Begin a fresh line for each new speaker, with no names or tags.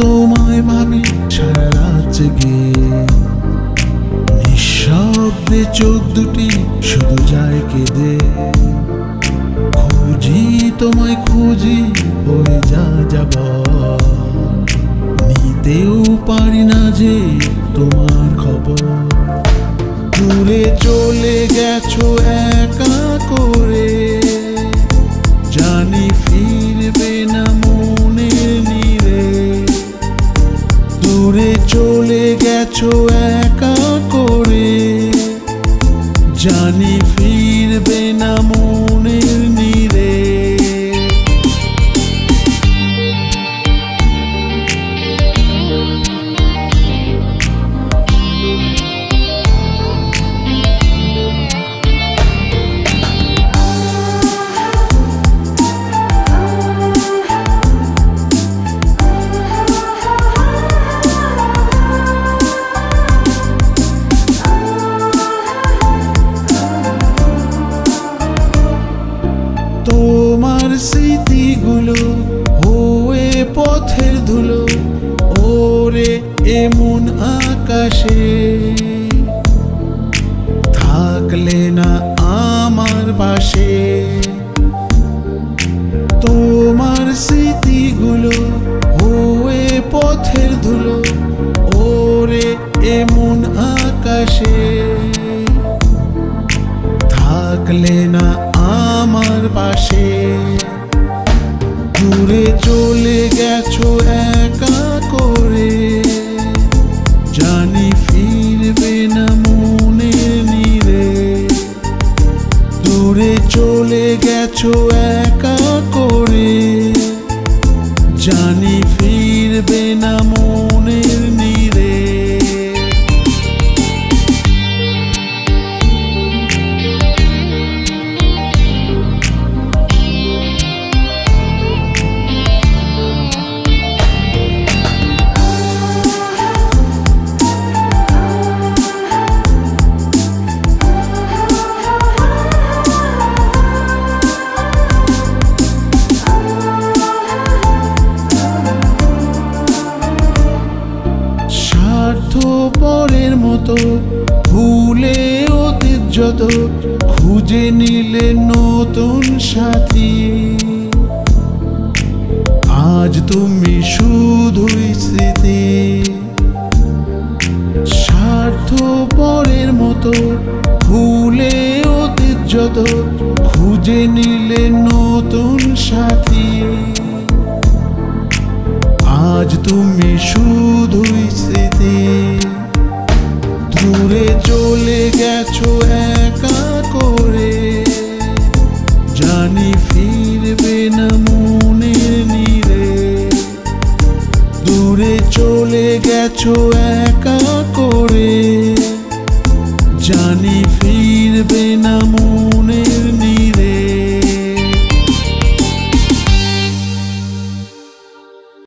তোমায় ভাবি সারা রাত জেগে, নিঃশব্দে চোখ দুটি শুধু যায় কেঁদে। খুঁজি তোমায় খুঁজি হয়ে যাবার, নিতেও পারি না যে তোমার খবর। দূরে চলে গেছো একা করে, জানি ফিরবে না মনের নীড়ে। দূরে চলে গেছো একা করে, জানি ফিরবে না মনের নীড়ে। তোমার স্মৃতিগুলো হয়ে পথের ধুলো, ওরে এমন আকাশে থাকলে না আমার পাশে। তোমার স্মৃতিগুলো হয়ে পথের ধুলো, ওরে এমন আকাশে থাকলে না আমার পাশে। দূরে চলে গেছো একা করে, জানি ফিরবে না মনের নীড়ে। দূরে চলে গেছো একা করে, জানি ফিরবে না মনের নীড়ে। স্বার্থপরের মতো ভুলে অতীত যত, খুঁজে নিলে নতুন সাথী। আজ তুমি শুধুই স্মৃতি। স্বার্থপরের মতো ভুলে অতীত যত, খুঁজে নিলে নতুন সাথী। আজ তুমি শুধুই স্মৃতি। দূরে চলে গেছো একা করে, জানি ফিরবে না মনের নীড়ে। দূরে চলে গেছো একা করে, জানি ফিরবে না মনের